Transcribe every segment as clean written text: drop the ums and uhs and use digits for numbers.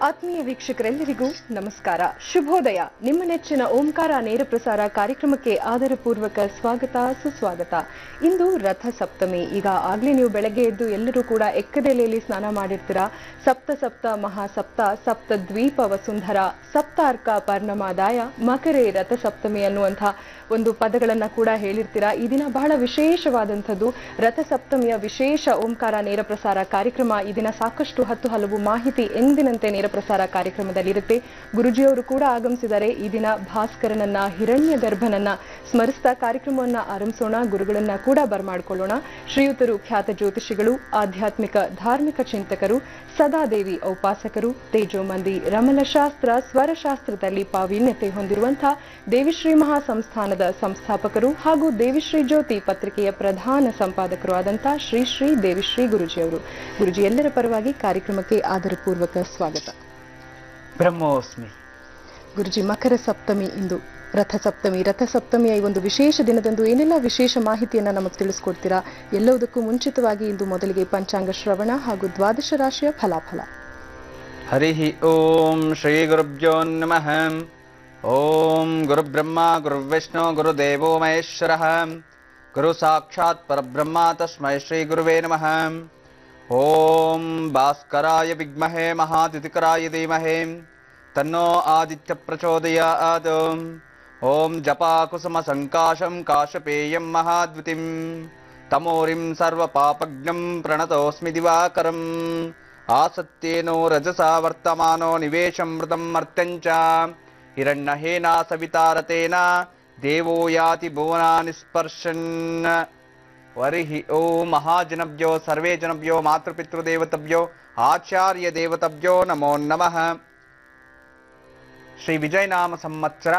ಆತ್ಮೀಯ ವೀಕ್ಷಕರೆಲ್ಲರಿಗೂ ನಮಸ್ಕಾರ, ಶುಭೋದಯ. ನಿಮ್ಮ ನೆಚ್ಚಿನ ಓಂಕಾರ ನೇರ ಪ್ರಸಾರ ಕಾರ್ಯಕ್ರಮಕ್ಕೆ ಆದರಪೂರ್ವಕ ಸ್ವಾಗತ, ಸುಸ್ವಾಗತ. ಇಂದು ರಥ ಸಪ್ತಮಿ. ಈಗ ಆಗ್ಲೇ ನೀವು ಬೆಳಗ್ಗೆ ಎದ್ದು ಎಲ್ಲರೂ ಕೂಡ ಎಕ್ಕದೆಲೆಯಲ್ಲಿ ಸ್ನಾನ ಮಾಡಿರ್ತೀರಾ. ಸಪ್ತ ಸಪ್ತ ಮಹಾಸಪ್ತ, ಸಪ್ತ ದ್ವೀಪ ವಸುಂಧರ, ಸಪ್ತಾರ್ಕ ಪರ್ಣಮಾದಾಯ, ಮಕರೇ ರಥ ಸಪ್ತಮಿ ಅನ್ನುವಂಥ ಒಂದು ಪದಗಳನ್ನ ಕೂಡ ಹೇಳಿರ್ತೀರಾ. ಈ ದಿನ ಬಹಳ ವಿಶೇಷವಾದಂಥದ್ದು. ರಥ ಸಪ್ತಮಿಯ ವಿಶೇಷ ಓಂಕಾರ ನೇರ ಪ್ರಸಾರ ಕಾರ್ಯಕ್ರಮ. ಈ ದಿನ ಸಾಕಷ್ಟು ಹಲವು ಮಾಹಿತಿ ಎಂದಿನಂತೆ ನೇರ ಪ್ರಸಾರ ಕಾರ್ಯಕ್ರಮದಲ್ಲಿರುತ್ತೆ. ಗುರುಜಿಯವರು ಕೂಡ ಆಗಮಿಸಿದ್ದಾರೆ. ಈ ದಿನ ಭಾಸ್ಕರನನ್ನ, ಹಿರಣ್ಯ ಗರ್ಭನನ್ನ ಸ್ಮರಿಸ್ತಾ ಕಾರ್ಯಕ್ರಮವನ್ನ ಆರಂಭಿಸೋಣ. ಗುರುಗಳನ್ನ ಕೂಡ ಬರಮಾಡಿಕೊಳ್ಳೋಣ. ಶ್ರೀಯುತರು ಖ್ಯಾತ ಜ್ಯೋತಿಷಿಗಳು, ಆಧ್ಯಾತ್ಮಿಕ ಧಾರ್ಮಿಕ ಚಿಂತಕರು, ಸದಾದೇವಿ ಔಪಾಸಕರು, ತೇಜೋಮಂದಿ ರಮಲಶಾಸ್ತ್ರ ಸ್ವರಶಾಸ್ತ್ರದಲ್ಲಿ ಪ್ರಾವೀಣ್ಯತೆ ಹೊಂದಿರುವಂತಹ ದೇವಿಶ್ರೀ ಮಹಾ ಸಂಸ್ಥಾನದ ಸಂಸ್ಥಾಪಕರು ಹಾಗೂ ದೇವಿಶ್ರೀ ಜ್ಯೋತಿ ಪತ್ರಿಕೆಯ ಪ್ರಧಾನ ಸಂಪಾದಕರು ಆದಂತಹ ಶ್ರೀ ದೇವಿಶ್ರೀ ಗುರುಜಿಯವರು. ಗುರುಜಿ, ಎಲ್ಲರ ಪರವಾಗಿ ಕಾರ್ಯಕ್ರಮಕ್ಕೆ ಆದರಪೂರ್ವಕ ಸ್ವಾಗತ. ಬ್ರಹ್ಮೋಸ್ಮಿ. ಗುರುಜಿ, ಮಕರ ಸಪ್ತಮಿ ಇಂದು ರಥ ಸಪ್ತಮಿಯ ಈ ಒಂದು ವಿಶೇಷ ದಿನದಂದು ಏನೆಲ್ಲ ವಿಶೇಷ ಮಾಹಿತಿಯನ್ನ ನಮಗೆ ತಿಳಿಸ್ಕೊಡ್ತೀರಾ? ಎಲ್ಲವುದಕ್ಕೂ ಮುಂಚಿತವಾಗಿ ಇಂದು ಮೊದಲಿಗೆ ಪಂಚಾಂಗ ಶ್ರವಣ ಹಾಗೂ ದ್ವಾದಶ ರಾಶಿಯ ಫಲಾಫಲ. ಹರಿ ಓಂ ಶ್ರೀ ಗುರುಭ್ಯೋ ನಮಃ. ಓಂ ಗುರು ಬ್ರಹ್ಮ ಗುರು ವಿಷ್ಣು ಗುರು ದೇವೋ ಮಹೇಶ್ವರ, ಗುರು ಸಾಕ್ಷಾತ್ ಪರಬ್ರಹ್ಮ ತಸ್ಮೈ ಶ್ರೀ ಗುರುವೇ ನಮಃ. ಓಂ ಭಾಸ್ಕರಾಯ ವಿದ್ಮಹೇ ಮಹಾದ್ಯುತಿಕರಾಯ ಧೀಮಹಿ ತನ್ನೋ ಆದಿತ್ಯ ಪ್ರಚೋದಯಾತ್. ಓಂ ಜಪಾಕುಸುಮ ಸಂಕಾಶಂ ಕಾಶಪೇಯಂ ಮಹಾದ್ಯುತಿಂ ತಮೋರಿಂ ಸರ್ವ ಪಾಪಜ್ಞಂ ಪ್ರಣತೋಸ್ಮಿ ದಿವಾಕರಂ. ಆಸತ್ಯೇನೋ ರಜಸಾ ವರ್ತಮಾನೋ ನಿವೇಶಮೃತಂ ಮರ್ತ್ಯಂಚ ಹಿರಣ್ಯಹೇನಾ ಸವಿತಾರತೇನ ದೇವೋ ಯಾತಿ ಭುವನಾನಿ ಸ್ಪರ್ಶನ್. ವರಿಹಿ ಓಂ ಮಹಾಜನಭ್ಯೋ ಸರ್ವೇ ಜನಭ್ಯೋ ಮಾತೃಪಿತೃದೇವತಭ್ಯೋ ಆಚಾರ್ಯ ದೇವತಭ್ಯೋ ನಮೋ ನಮಃ. ಶ್ರೀ ವಿಜಯನಾಮ ಸಂವತ್ಸರ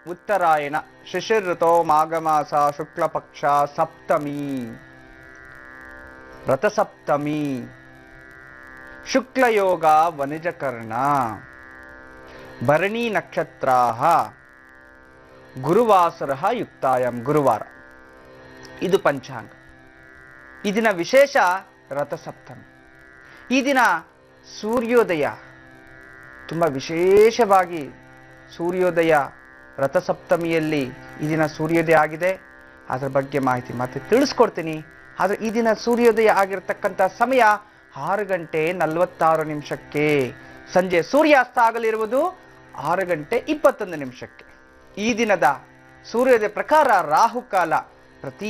ಉತ್ತರಾಯಣ ಶಿಶಿರ್ ಋತೋ ಮಾಘಮಾಸ ಶುಕ್ಲಪಕ್ಷ ಸಪ್ತಮಿ. ರಥಸಪ್ತಮಿ ಶುಕ್ಲಯೋಗ ವನಿಜಕರ್ಣ ಭರಣಿ ನಕ್ಷತ್ರಾಹ ಗುರುವಾಸರಃ ಯುಕ್ತಾಯಂ. ಗುರುವಾರ ಇದು ಪಂಚಾಂಗ. ಈ ದಿನ ವಿಶೇಷ ರಥಸಪ್ತಮಿ. ಈ ದಿನ ಸೂರ್ಯೋದಯ ತುಂಬ ವಿಶೇಷವಾಗಿ ಸೂರ್ಯೋದಯ ರಥಸಪ್ತಮಿಯಲ್ಲಿ ಈ ದಿನ ಸೂರ್ಯೋದಯ ಆಗಿದೆ. ಅದರ ಬಗ್ಗೆ ಮಾಹಿತಿ ಮತ್ತೆ ತಿಳಿಸ್ಕೊಡ್ತೀನಿ. ಆದರೆ ಈ ದಿನ ಸೂರ್ಯೋದಯ ಆಗಿರತಕ್ಕಂಥ ಸಮಯ 6:46 ಸಂಜೆ ಸೂರ್ಯಾಸ್ತ ಆಗಲಿರುವುದು 6:21. ಈ ದಿನದ ಸೂರ್ಯೋದಯ ಪ್ರಕಾರ ರಾಹುಕಾಲ ಪ್ರತಿ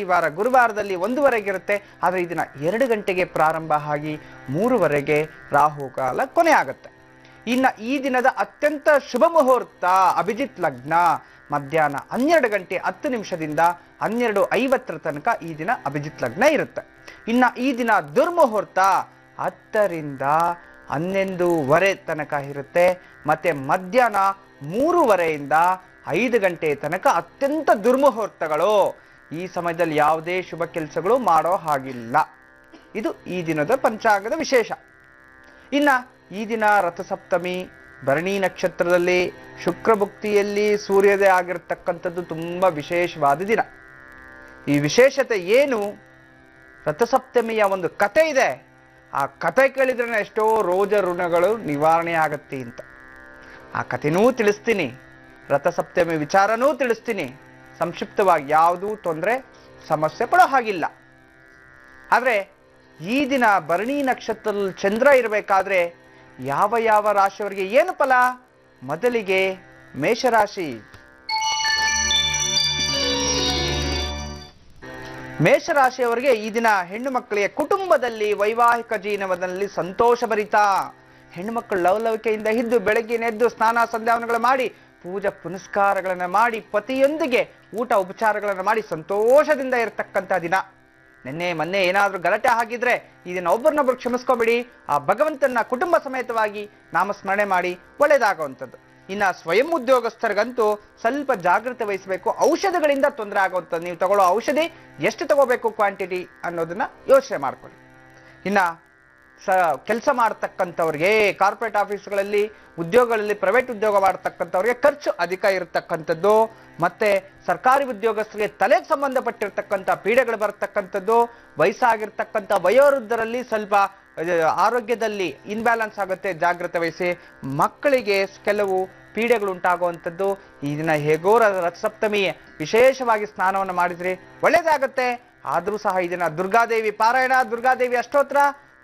ವಾರ ಗುರುವಾರದಲ್ಲಿ 1:00 ಆದರೆ ಈ ದಿನ 2 ಗಂಟೆಗೆ ಪ್ರಾರಂಭ ಆಗಿ 3:00 ರಾಹುಕಾಲ ಕೊನೆ ಆಗುತ್ತೆ. ಇನ್ನು ಈ ದಿನದ ಅತ್ಯಂತ ಶುಭ ಮುಹೂರ್ತ ಅಭಿಜಿತ್ ಲಗ್ನ ಮಧ್ಯಾಹ್ನ 12:10 12:50 ತನಕ ಈ ದಿನ ಅಭಿಜಿತ್ ಲಗ್ನ ಇರುತ್ತೆ. ಇನ್ನು ಈ ದಿನ ದುರ್ಮುಹೂರ್ತ 10:00 ತನಕ ಇರುತ್ತೆ. ಮತ್ತೆ ಮಧ್ಯಾಹ್ನ 3:00 5 ತನಕ ಅತ್ಯಂತ ದುರ್ಮುಹೂರ್ತಗಳು. ಈ ಸಮಯದಲ್ಲಿ ಯಾವುದೇ ಶುಭ ಕೆಲಸಗಳು ಮಾಡೋ ಹಾಗಿಲ್ಲ. ಇದು ಈ ದಿನದ ಪಂಚಾಂಗದ ವಿಶೇಷ. ಇನ್ನ ಈ ದಿನ ರಥಸಪ್ತಮಿ ಭರಣಿ ನಕ್ಷತ್ರದಲ್ಲಿ ಶುಕ್ರಭುಕ್ತಿಯಲ್ಲಿ ಸೂರ್ಯೋದಯ ಆಗಿರತಕ್ಕಂಥದ್ದು ತುಂಬಾ ವಿಶೇಷವಾದ ದಿನ. ಈ ವಿಶೇಷತೆ ಏನು? ರಥಸಪ್ತಮಿಯ ಒಂದು ಕತೆ ಇದೆ. ಆ ಕತೆ ಕೇಳಿದ್ರೆ ಎಷ್ಟೋ ರೋಜ ಋಣಗಳು ನಿವಾರಣೆ ಆಗತ್ತೆ ಅಂತ ಆ ಕಥೆನೂ ತಿಳಿಸ್ತೀನಿ, ರಥಸಪ್ತಮಿ ವಿಚಾರನೂ ತಿಳಿಸ್ತೀನಿ. ಸಂಕ್ಷಿಪ್ತವಾಗಿ, ಯಾವುದೂ ಸಮಸ್ಯೆ ಪಡೋ ಹಾಗಿಲ್ಲ. ಆದರೆ ಈ ದಿನ ಭರಣಿ ನಕ್ಷತ್ರದಲ್ಲಿ ಚಂದ್ರ ಇರಬೇಕಾದ್ರೆ ಯಾವ ರಾಶಿಯವರಿಗೆ ಏನು ಫಲ? ಮೊದಲಿಗೆ ಮೇಷರಾಶಿ. ಮೇಷರಾಶಿಯವರಿಗೆ ಈ ದಿನ ಹೆಣ್ಣು ಮಕ್ಕಳಿಗೆ ಕುಟುಂಬದಲ್ಲಿ ವೈವಾಹಿಕ ಜೀವನದಲ್ಲಿ ಸಂತೋಷಭರಿತ. ಹೆಣ್ಣು ಮಕ್ಕಳು ಲವಲವಿಕೆಯಿಂದ ಇದ್ದು ಬೆಳಗ್ಗೆನೆದ್ದು ಸ್ನಾನ ಸಂಧ್ಯಾವನಗಳು ಮಾಡಿ ಪೂಜಾ ಪುನಸ್ಕಾರಗಳನ್ನು ಮಾಡಿ ಪತಿಯೊಂದಿಗೆ ಊಟ ಉಪಚಾರಗಳನ್ನು ಮಾಡಿ ಸಂತೋಷದಿಂದ ಇರತಕ್ಕಂಥ ದಿನ. ಮೊನ್ನೆ ಏನಾದರೂ ಗಲಾಟೆ ಆಗಿದ್ರೆ ಈ ದಿನ ಒಬ್ಬರನ್ನೊಬ್ಬರು ಕ್ಷಮಿಸ್ಕೋಬೇಡಿ. ಆ ಭಗವಂತನ ಕುಟುಂಬ ಸಮೇತವಾಗಿ ನಾಮಸ್ಮರಣೆ ಮಾಡಿ ಒಳ್ಳೆಯದಾಗುವಂಥದ್ದು. ಇನ್ನು ಸ್ವಯಂ ಉದ್ಯೋಗಸ್ಥರಿಗಂತೂ ಸ್ವಲ್ಪ ಜಾಗೃತಿ ವಹಿಸಬೇಕು. ಔಷಧಿಗಳಿಂದ ತೊಂದರೆ ಆಗುವಂಥದ್ದು. ನೀವು ತಗೊಳ್ಳೋ ಔಷಧಿ ಎಷ್ಟು ತಗೋಬೇಕು, ಕ್ವಾಂಟಿಟಿ ಅನ್ನೋದನ್ನ ಯೋಚನೆ ಮಾಡ್ಕೊಳ್ಳಿ. ಇನ್ನು ಕೆಲಸ ಮಾಡತಕ್ಕಂಥವ್ರಿಗೆ, ಕಾರ್ಪೊರೇಟ್ ಆಫೀಸ್ಗಳಲ್ಲಿ ಉದ್ಯೋಗಗಳಲ್ಲಿ, ಪ್ರೈವೇಟ್ ಉದ್ಯೋಗ ಮಾಡತಕ್ಕಂಥವ್ರಿಗೆ ಖರ್ಚು ಅಧಿಕ ಇರತಕ್ಕಂಥದ್ದು, ಮತ್ತೆ ಸರ್ಕಾರಿ ಉದ್ಯೋಗಸ್ಥರಿಗೆ ತಲೆಗೆ ಸಂಬಂಧಪಟ್ಟಿರ್ತಕ್ಕಂಥ ಪೀಡೆಗಳು ಬರತಕ್ಕಂಥದ್ದು, ವಯಸ್ಸಾಗಿರ್ತಕ್ಕಂಥ ವಯೋವೃದ್ಧರಲ್ಲಿ ಸ್ವಲ್ಪ ಆರೋಗ್ಯದಲ್ಲಿ ಇನ್ಬ್ಯಾಲೆನ್ಸ್ ಆಗುತ್ತೆ, ಜಾಗ್ರತೆ ವಹಿಸಿ. ಮಕ್ಕಳಿಗೆ ಕೆಲವು ಪೀಡೆಗಳು ಉಂಟಾಗುವಂಥದ್ದು. ಈ ದಿನ ಹೇಗೋ ರಥಸಪ್ತಮಿ ವಿಶೇಷವಾಗಿ ಸ್ನಾನವನ್ನು ಮಾಡಿದ್ರಿ ಒಳ್ಳೇದಾಗತ್ತೆ. ಆದ್ರೂ ಸಹ ಈ ದಿನ ದುರ್ಗಾದೇವಿ ಪಾರಾಯಣ, ದುರ್ಗಾದೇವಿ ಅಷ್ಟೋತ್ರ,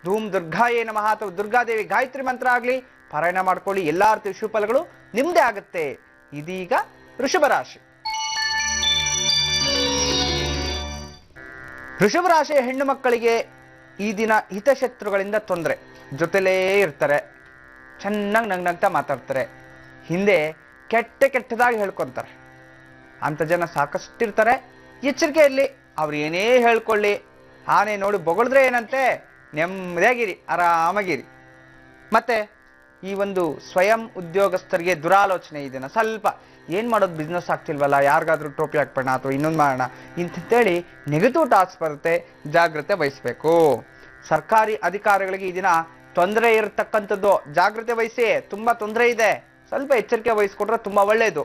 ಧೂಮ್ ದುರ್ಗಾಯೇ ನಮಃ ಅಥವಾ ದುರ್ಗಾದೇವಿ ಗಾಯತ್ರಿ ಮಂತ್ರ ಆಗ್ಲಿ ಪಾರಾಯಣ ಮಾಡ್ಕೊಳ್ಳಿ. ಎಲ್ಲಾ ರೀತಿಯ ಶುಭಫಲಗಳು ನಿಮ್ದೇ ಆಗುತ್ತೆ. ಇದೀಗ ವೃಷಭ ರಾಶಿ. ವೃಷಭ ರಾಶಿಯ ಹೆಣ್ಣು ಮಕ್ಕಳಿಗೆ ಈ ದಿನ ಹಿತಶತ್ರುಗಳಿಂದ ತೊಂದರೆ, ಜೊತೆಲೇ ಇರ್ತಾರೆ, ಚೆನ್ನಾಗಿ ನಗ್ನಗ್ತಾ ಮಾತಾಡ್ತಾರೆ, ಹಿಂದೆ ಕೆಟ್ಟದಾಗಿ ಹೇಳ್ಕೊಂತಾರೆ. ಅಂತ ಜನ ಸಾಕಷ್ಟಿರ್ತಾರೆ. ಎಚ್ಚರಿಕೆ ಇರಲಿ, ಅವ್ರು ಏನೇ ಹೇಳ್ಕೊಳ್ಳಿ, ಆನೆ ನೋಡಿ ಬೊಗಳಿದ್ರೆ ಏನಂತೆ, ನೆಮ್ಮದಿಯಾಗಿರಿ, ಆರಾಮಾಗಿರಿ. ಮತ್ತೆ ಈ ಒಂದು ಸ್ವಯಂ ಉದ್ಯೋಗಸ್ಥರಿಗೆ ದುರಾಲೋಚನೆ ಇದನ್ನ ಸ್ವಲ್ಪ ಏನ್ ಮಾಡೋದು, ಬಿಸ್ನೆಸ್ ಆಗ್ತಿಲ್ವಲ್ಲ, ಯಾರಿಗಾದ್ರೂ ಟೋಪಿ ಹಾಕ್ಬೋಣ ಅಥವಾ ಇನ್ನೊಂದು ಮಾಡೋಣ ಇಂತೇಳಿ ನೆಗೆಟಿವ್ ಟಾಕ್ಸ್ ಬರುತ್ತೆ, ಜಾಗ್ರತೆ ವಹಿಸ್ಬೇಕು. ಸರ್ಕಾರಿ ಅಧಿಕಾರಿಗಳಿಗೆ ಈ ದಿನ ತೊಂದರೆ ಇರತಕ್ಕಂಥದ್ದು, ಜಾಗ್ರತೆ ವಹಿಸಿ. ತುಂಬಾ ತೊಂದರೆ ಇದೆ, ಸ್ವಲ್ಪ ಎಚ್ಚರಿಕೆ ವಹಿಸ್ಕೊಟ್ರೆ ತುಂಬಾ ಒಳ್ಳೆಯದು.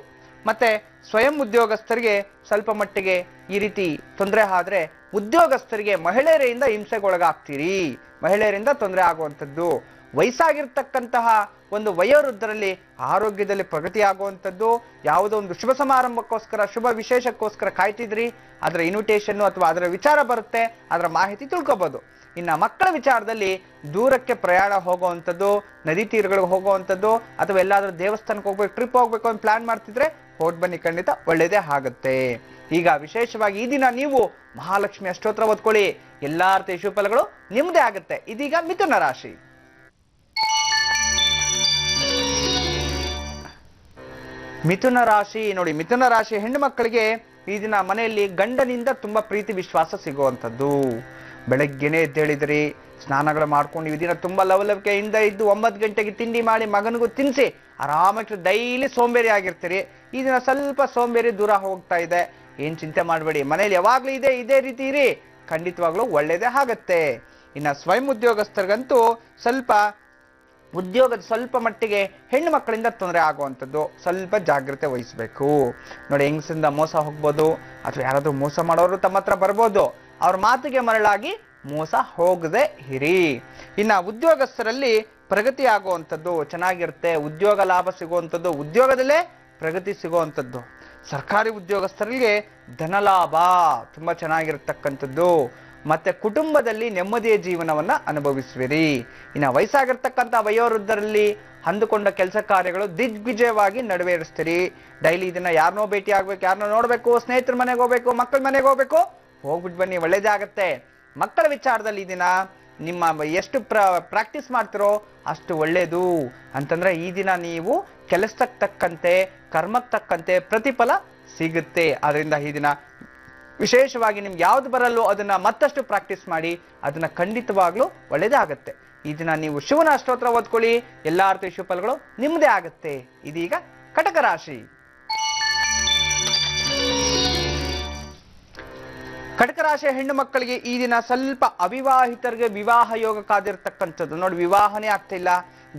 ಮತ್ತೆ ಸ್ವಯಂ ಉದ್ಯೋಗಸ್ಥರಿಗೆ ಸ್ವಲ್ಪ ಮಟ್ಟಿಗೆ ಈ ರೀತಿ ತೊಂದರೆ ಆದ್ರೆ, ಉದ್ಯೋಗಸ್ಥರಿಗೆ ಮಹಿಳೆಯರಿಂದ ಹಿಂಸೆಗೊಳಗಾಗ್ತೀರಿ, ಮಹಿಳೆಯರಿಂದ ತೊಂದರೆ ಆಗುವಂಥದ್ದು. ವಯಸ್ಸಾಗಿರ್ತಕ್ಕಂತಹ ಒಂದು ವಯೋವೃದ್ಧರಲ್ಲಿ ಆರೋಗ್ಯದಲ್ಲಿ ಪ್ರಗತಿ ಆಗುವಂಥದ್ದು. ಯಾವುದೋ ಒಂದು ಶುಭ ಸಮಾರಂಭಕ್ಕೋಸ್ಕರ, ಶುಭ ವಿಶೇಷಕ್ಕೋಸ್ಕರ ಕಾಯ್ತಿದ್ರಿ, ಅದರ ಇನ್ವಿಟೇಷನ್ ಅಥವಾ ಅದರ ವಿಚಾರ ಬರುತ್ತೆ, ಅದರ ಮಾಹಿತಿ ತಿಳ್ಕೊಬಹುದು. ಇನ್ನು ಮಕ್ಕಳ ವಿಚಾರದಲ್ಲಿ ದೂರಕ್ಕೆ ಪ್ರಯಾಣ ಹೋಗುವಂಥದ್ದು, ನದಿ ತೀರಗಳಿಗೆ ಹೋಗುವಂಥದ್ದು, ಅಥವಾ ಎಲ್ಲಾದ್ರೂ ದೇವಸ್ಥಾನಕ್ಕೆ ಹೋಗ್ಬೇಕು, ಟ್ರಿಪ್ ಹೋಗ್ಬೇಕು ಅಂತ ಪ್ಲಾನ್ ಮಾಡ್ತಿದ್ರೆ ಹೋಗಿ ಬನ್ನಿ, ಖಂಡಿತ ಒಳ್ಳೇದೇ ಆಗುತ್ತೆ. ಈಗ ವಿಶೇಷವಾಗಿ ಈ ದಿನ ನೀವು ಮಹಾಲಕ್ಷ್ಮಿ ಅಷ್ಟೋತ್ರ ಓದ್ಕೊಳ್ಳಿ, ಎಲ್ಲಾ ರೀತಿಯ ಶುಭಫಲಗಳು ನಿಮ್ದೇ ಆಗುತ್ತೆ. ಇದೀಗ ಮಿಥುನ ರಾಶಿ. ಮಿಥುನ ರಾಶಿ ನೋಡಿ, ಮಿಥುನ ರಾಶಿ ಹೆಣ್ಣು ಮಕ್ಕಳಿಗೆ ಈ ದಿನ ಮನೆಯಲ್ಲಿ ಗಂಡನಿಂದ ತುಂಬಾ ಪ್ರೀತಿ ವಿಶ್ವಾಸ ಸಿಗುವಂಥದ್ದು. ಬೆಳಗ್ಗೆನೆ ಎದ್ದೇಳಿದ್ರಿ, ಸ್ನಾನಗಳು ಮಾಡ್ಕೊಂಡು ಈ ದಿನ ತುಂಬಾ ಲವಲವಿಕೆಯಿಂದ ಇದ್ದು 9 ಗಂಟೆಗೆ ತಿಂಡಿ ಮಾಡಿ ಮಗನಿಗೂ ತಿನ್ನಿಸಿ ಆರಾಮಾಗಿ ಡೈಲಿ ಸೋಂಬೇರಿ ಆಗಿರ್ತೀರಿ. ಈ ದಿನ ಸ್ವಲ್ಪ ಸೋಂಬೇರಿ ದೂರ ಹೋಗ್ತಾ ಇದೆ, ಏನ್ ಚಿಂತೆ ಮಾಡಬೇಡಿ, ಮನೇಲಿ ಯಾವಾಗ್ಲೂ ಇದೇ ರೀತಿ ಇರಿ, ಖಂಡಿತವಾಗ್ಲೂ ಒಳ್ಳೇದೇ ಆಗತ್ತೆ. ಇನ್ನು ಸ್ವಯಂ ಉದ್ಯೋಗಸ್ಥರಿಗಂತೂ ಉದ್ಯೋಗದ ಸ್ವಲ್ಪ ಮಟ್ಟಿಗೆ ಹೆಣ್ಣು ಮಕ್ಕಳಿಂದ ತೊಂದರೆ ಆಗುವಂಥದ್ದು, ಸ್ವಲ್ಪ ಜಾಗ್ರತೆ ವಹಿಸ್ಬೇಕು. ನೋಡಿ, ಹೆಂಗಸಿಂದ ಮೋಸ ಹೋಗ್ಬೋದು, ಅಥವಾ ಯಾರಾದ್ರೂ ಮೋಸ ಮಾಡೋರು ತಮ್ಮ ಹತ್ರ ಬರ್ಬೋದು, ಅವ್ರ ಮಾತಿಗೆ ಮರಳಾಗಿ ಮೋಸ ಹೋಗದೆ ಇರಿ. ಇನ್ನ ಉದ್ಯೋಗಸ್ಥರಲ್ಲಿ ಪ್ರಗತಿ ಆಗುವಂಥದ್ದು ಚೆನ್ನಾಗಿರುತ್ತೆ, ಉದ್ಯೋಗ ಲಾಭ ಸಿಗುವಂಥದ್ದು, ಉದ್ಯೋಗದಲ್ಲೇ ಪ್ರಗತಿ ಸಿಗುವಂಥದ್ದು. ಸರ್ಕಾರಿ ಉದ್ಯೋಗಸ್ಥರಿಗೆ ಧನಲಾಭ ತುಂಬಾ ಚೆನ್ನಾಗಿರ್ತಕ್ಕಂಥದ್ದು. ಮತ್ತೆ ಕುಟುಂಬದಲ್ಲಿ ನೆಮ್ಮದಿಯ ಜೀವನವನ್ನ ಅನುಭವಿಸುವಿರಿ. ಇನ್ನು ವಯಸ್ಸಾಗಿರ್ತಕ್ಕಂಥ ವಯೋವೃದ್ಧರಲ್ಲಿ ಅಂದುಕೊಂಡ ಕೆಲಸ ಕಾರ್ಯಗಳು ದಿಗ್ವಿಜಯವಾಗಿ ನೆರವೇರಿಸ್ತೀರಿ. ಡೈಲಿ ಇದನ್ನ ಯಾರನ್ನೋ ಭೇಟಿ ಆಗ್ಬೇಕು, ಯಾರನ್ನೋ ನೋಡ್ಬೇಕು, ಸ್ನೇಹಿತರ ಮನೆಗೆ ಹೋಗ್ಬೇಕು, ಮಕ್ಕಳ ಮನೆಗೆ ಹೋಗ್ಬೇಕು, ಹೋಗ್ಬಿಟ್ಟು ಬನ್ನಿ, ಒಳ್ಳೇದೇ ಆಗತ್ತೆ. ಮಕ್ಕಳ ವಿಚಾರದಲ್ಲಿ ಈ ದಿನ ನಿಮ್ಮ ಎಷ್ಟು ಪ್ರಾಕ್ಟೀಸ್ ಮಾಡ್ತಿರೋ ಅಷ್ಟು ಒಳ್ಳೇದು. ಅಂತಂದ್ರೆ ಈ ದಿನ ನೀವು ಕೆಲಸಕ್ಕೆ ತಕ್ಕಂತೆ, ಕರ್ಮಕ್ಕೆ ತಕ್ಕಂತೆ ಪ್ರತಿಫಲ ಸಿಗುತ್ತೆ. ಅದರಿಂದ ಈ ದಿನ ವಿಶೇಷವಾಗಿ ನಿಮ್ಗೆ ಯಾವ್ದು ಬರಲ್ಲೋ ಅದನ್ನ ಮತ್ತಷ್ಟು ಪ್ರಾಕ್ಟೀಸ್ ಮಾಡಿ, ಅದನ್ನ ಖಂಡಿತವಾಗ್ಲೂ ಒಳ್ಳೇದಾಗತ್ತೆ. ಈ ದಿನ ನೀವು ಶಿವನ ಅಷ್ಟೋತ್ರ ಓದ್ಕೊಳ್ಳಿ, ಎಲ್ಲಾ ರೀತಿಯ ಶುಭಫಲಗಳು ನಿಮ್ದೇ ಆಗತ್ತೆ. ಇದೀಗ ಕಟಕ ರಾಶಿ. ಕಟಕ ರಾಶಿಯ ಹೆಣ್ಣು ಮಕ್ಕಳಿಗೆ ಈ ದಿನ ಸ್ವಲ್ಪ ಅವಿವಾಹಿತರಿಗೆ ವಿವಾಹ ಯೋಗ ಕಾದಿರ್ತಕ್ಕಂಥದ್ದು. ನೋಡಿ, ವಿವಾಹನೇ ಆಗ್ತಿಲ್ಲ,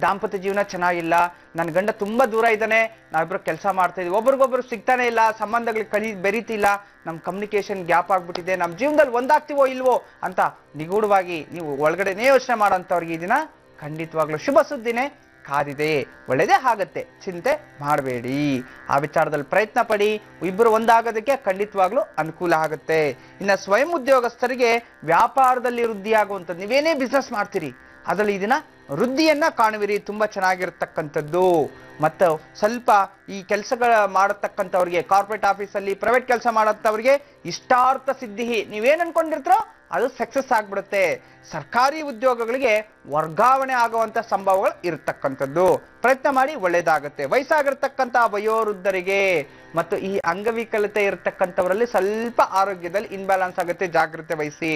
ದಾಂಪತ್ಯ ಜೀವನ ಚೆನ್ನಾಗಿಲ್ಲ, ನನ್ನ ಗಂಡ ತುಂಬಾ ದೂರ ಇದ್ದಾನೆ, ನಾವಿಬ್ರು ಕೆಲಸ ಮಾಡ್ತಾ ಇದೀವಿ, ಒಬ್ರಿಗೊಬ್ರು ಸಿಗ್ತಾನೆ ಇಲ್ಲ, ಸಂಬಂಧಗಳು ಬೆರೀತಿಲ್ಲ, ನಮ್ ಕಮ್ಯುನಿಕೇಶನ್ ಗ್ಯಾಪ್ ಆಗ್ಬಿಟ್ಟಿದೆ, ನಮ್ಮ ಜೀವನದಲ್ಲಿ ಒಂದಾಗ್ತೀವೋ ಇಲ್ವೋ ಅಂತ ನಿಗೂಢವಾಗಿ ನೀವು ಒಳಗಡೆನೇ ಯೋಚನೆ ಮಾಡೋಂಥವ್ರಿಗೆ ಈ ದಿನ ಖಂಡಿತವಾಗ್ಲೂ ಶುಭ ಸುದ್ದಿನೇ ಕಾದಿದೆ, ಒಳ್ಳೇದೇ ಆಗತ್ತೆ, ಚಿಂತೆ ಮಾಡಬೇಡಿ. ಆ ವಿಚಾರದಲ್ಲಿ ಪ್ರಯತ್ನ ಪಡಿ, ಇಬ್ಬರು ಒಂದಾಗೋದಕ್ಕೆ ಖಂಡಿತವಾಗ್ಲೂ ಅನುಕೂಲ ಆಗುತ್ತೆ. ಇನ್ನು ಸ್ವಯಂ ಉದ್ಯೋಗಸ್ಥರಿಗೆ ವ್ಯಾಪಾರದಲ್ಲಿ ವೃದ್ಧಿ ಆಗುವಂಥದ್ದು, ನೀವೇನೇ ಬಿಸ್ನೆಸ್ ಮಾಡ್ತೀರಿ ಅದರಲ್ಲಿ ಈ ದಿನ ವೃದ್ಧಿಯನ್ನ ಕಾಣುವಿರಿ, ತುಂಬಾ ಚೆನ್ನಾಗಿರ್ತಕ್ಕಂಥದ್ದು. ಮತ್ತು ಸ್ವಲ್ಪ ಈ ಕೆಲಸಗಳ ಮಾಡತಕ್ಕಂಥವ್ರಿಗೆ, ಕಾರ್ಪೊರೇಟ್ ಆಫೀಸಲ್ಲಿ ಪ್ರೈವೇಟ್ ಕೆಲಸ ಮಾಡಂಥವ್ರಿಗೆ ಇಷ್ಟಾರ್ಥ ಸಿದ್ಧಿ, ನೀವೇನ್ ಅನ್ಕೊಂಡಿರ್ತೀರೋ ಅದು ಸಕ್ಸಸ್ ಆಗ್ಬಿಡುತ್ತೆ. ಸರ್ಕಾರಿ ಉದ್ಯೋಗಗಳಿಗೆ ವರ್ಗಾವಣೆ ಆಗುವಂತ ಸಂಭವಗಳು ಇರತಕ್ಕಂಥದ್ದು, ಪ್ರಯತ್ನ ಮಾಡಿ, ಒಳ್ಳೇದಾಗುತ್ತೆ. ವಯಸ್ಸಾಗಿರ್ತಕ್ಕಂಥ ವಯೋವೃದ್ಧರಿಗೆ ಮತ್ತು ಈ ಅಂಗವಿಕಲತೆ ಇರತಕ್ಕಂಥವರಲ್ಲಿ ಸ್ವಲ್ಪ ಆರೋಗ್ಯದಲ್ಲಿ ಇನ್ಬ್ಯಾಲೆನ್ಸ್ ಆಗುತ್ತೆ, ಜಾಗ್ರತೆ ವಹಿಸಿ.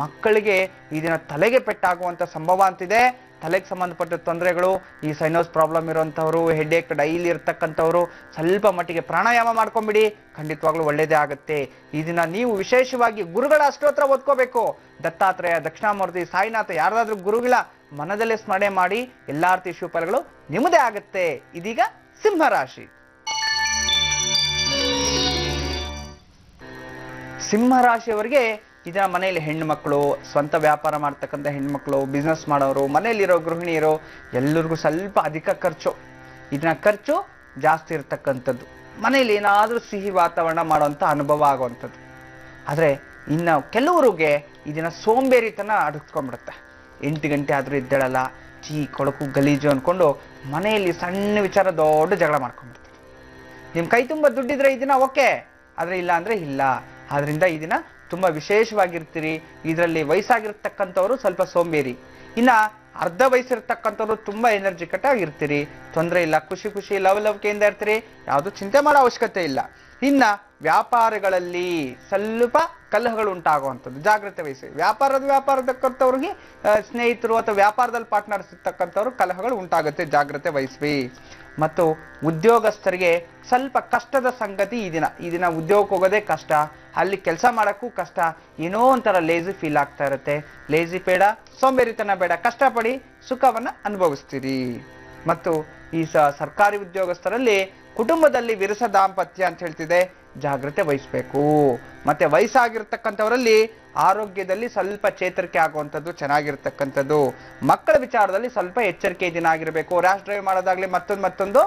ಮಕ್ಕಳಿಗೆ ಈ ದಿನ ತಲೆಗೆ ಪೆಟ್ಟಾಗುವಂತ ಸಂಭವ ಅಂತಿದೆ. ತಲೆಗೆ ಸಂಬಂಧಪಟ್ಟ ತೊಂದರೆಗಳು, ಈ ಸೈನೋಸ್ ಪ್ರಾಬ್ಲಮ್ ಇರುವಂತವ್ರು, ಹೆಡ್ಏಕ್ ಡೈಲಿ ಇರ್ತಕ್ಕಂಥವ್ರು ಸ್ವಲ್ಪ ಮಟ್ಟಿಗೆ ಪ್ರಾಣಾಯಾಮ ಮಾಡ್ಕೊಂಡ್ಬಿಡಿ, ಖಂಡಿತವಾಗ್ಲೂ ಒಳ್ಳೇದೇ ಆಗುತ್ತೆ. ಈ ದಿನ ನೀವು ವಿಶೇಷವಾಗಿ ಗುರುಗಳ ಅಷ್ಟೋತ್ರ ಓದ್ಕೋಬೇಕು. ದತ್ತಾತ್ರೇಯ, ದಕ್ಷಿಣಾಮೂರ್ತಿ, ಸಾಯಿನಾಥ, ಯಾರಾದ್ರೂ ಗುರುಗಳ ಮನದಲ್ಲೇ ಸ್ಮರಣೆ ಮಾಡಿ ಎಲ್ಲಾ ರೀತಿಯ ಶುಭ ಫಲಗಳು ನಿಮ್ಮದೇ ಆಗುತ್ತೆ. ಇದೀಗ ಸಿಂಹರಾಶಿ. ಸಿಂಹರಾಶಿಯವರಿಗೆ ಇದರ ಮನೆಯಲ್ಲಿ ಹೆಣ್ಣು ಮಕ್ಕಳು, ಸ್ವಂತ ವ್ಯಾಪಾರ ಮಾಡ್ತಕ್ಕಂಥ ಹೆಣ್ಮಕ್ಳು, ಬಿಸ್ನೆಸ್ ಮಾಡೋರು, ಮನೆಯಲ್ಲಿರೋ ಗೃಹಿಣಿಯರು ಎಲ್ಲರಿಗೂ ಸ್ವಲ್ಪ ಅಧಿಕ ಖರ್ಚು. ಇದನ್ನ ಖರ್ಚು ಜಾಸ್ತಿ ಇರ್ತಕ್ಕಂಥದ್ದು, ಮನೆಯಲ್ಲಿ ಏನಾದರೂ ಸಿಹಿ ವಾತಾವರಣ ಮಾಡುವಂಥ ಅನುಭವ ಆಗುವಂಥದ್ದು. ಆದರೆ ಇನ್ನು ಕೆಲವರಿಗೆ ಇದನ್ನ ಸೋಂಬೇರಿತನ ಅಡಗಿಸ್ಕೊಂಡ್ಬಿಡುತ್ತೆ. 8 ಗಂಟೆ ಆದರೂ ಎದ್ದೇಳಲ್ಲ, ಕೊಳಕು ಗಲೀಜು ಅಂದ್ಕೊಂಡು ಮನೆಯಲ್ಲಿ ಸಣ್ಣ ವಿಚಾರ ದೊಡ್ಡ ಜಗಳ ಮಾಡ್ಕೊಂಡ್ಬಿಡ್ತಾರೆ. ನಿಮ್ಮ ಕೈ ತುಂಬ ದುಡ್ಡಿದ್ರೆ ಈ ದಿನ ಓಕೆ, ಆದರೆ ಇಲ್ಲ ಅಂದರೆ ಇಲ್ಲ. ಆದ್ರಿಂದ ಈ ದಿನ ತುಂಬ ವಿಶೇಷವಾಗಿರ್ತೀರಿ. ಇದರಲ್ಲಿ ವಯಸ್ಸಾಗಿರ್ತಕ್ಕಂಥವ್ರು ಸ್ವಲ್ಪ ಸೋಂಬೇರಿ, ಇನ್ನ ಅರ್ಧ ವಯಸ್ಸಿರ್ತಕ್ಕಂಥವ್ರು ತುಂಬ ಎನರ್ಜಿಕಟ್ ಆಗಿರ್ತೀರಿ. ತೊಂದರೆ ಇಲ್ಲ, ಖುಷಿ ಖುಷಿ ಲವಲವಿಕೆಯಿಂದ ಇರ್ತೀರಿ, ಯಾವುದು ಚಿಂತೆ ಮಾಡೋ ಅವಶ್ಯಕತೆ ಇಲ್ಲ. ಇನ್ನ ವ್ಯಾಪಾರಗಳಲ್ಲಿ ಸ್ವಲ್ಪ ಕಲಹಗಳು ಉಂಟಾಗುವಂಥದ್ದು ಜಾಗ್ರತೆ ವಹಿಸಿ. ವ್ಯಾಪಾರದಕ್ಕಂಥವ್ರಿಗೆ ಸ್ನೇಹಿತರು ಅಥವಾ ವ್ಯಾಪಾರದಲ್ಲಿ ಪಾರ್ಟ್ನರ್ಸ್ ಇರ್ತಕ್ಕಂಥವ್ರು ಕಲಹಗಳು ಉಂಟಾಗುತ್ತೆ, ಜಾಗ್ರತೆ ವಹಿಸ್ವಿ. ಮತ್ತು ಉದ್ಯೋಗಸ್ಥರಿಗೆ ಸ್ವಲ್ಪ ಕಷ್ಟದ ಸಂಗತಿ ಈ ದಿನ ಉದ್ಯೋಗಕ್ಕೆ ಹೋಗೋದೇ ಕಷ್ಟ, ಅಲ್ಲಿ ಕೆಲಸ ಮಾಡೋಕ್ಕೂ ಕಷ್ಟ, ಏನೋ ಒಂಥರ ಲೇಜಿ ಫೀಲ್ ಆಗ್ತಾ ಇರುತ್ತೆ. ಲೇಜಿ ಬೇಡ, ಸೋಂಬೇರಿತನ ಬೇಡ, ಕಷ್ಟಪಡಿ ಸುಖವನ್ನ ಅನುಭವಿಸ್ತೀರಿ. ಮತ್ತು ಈ ಸರ್ಕಾರಿ ಉದ್ಯೋಗಸ್ಥರಲ್ಲಿ ಕುಟುಂಬದಲ್ಲಿ ವಿರಸ ದಾಂಪತ್ಯ ಅಂತ ಹೇಳ್ತಿದೆ, ಜಾಗ್ರತೆ ವಹಿಸ್ಬೇಕು. ಮತ್ತೆ ವಯಸ್ಸಾಗಿರ್ತಕ್ಕಂಥವರಲ್ಲಿ ಆರೋಗ್ಯದಲ್ಲಿ ಸ್ವಲ್ಪ ಚೇತರಿಕೆ ಆಗುವಂಥದ್ದು ಚೆನ್ನಾಗಿರ್ತಕ್ಕಂಥದ್ದು. ಮಕ್ಕಳ ವಿಚಾರದಲ್ಲಿ ಸ್ವಲ್ಪ ಎಚ್ಚರಿಕೆ ದಿನ ಆಗಿರಬೇಕು. ರ್ಯಾಶ್ ಡ್ರೈವ್ ಮಾಡೋದಾಗ್ಲಿ ಮತ್ತೊಂದು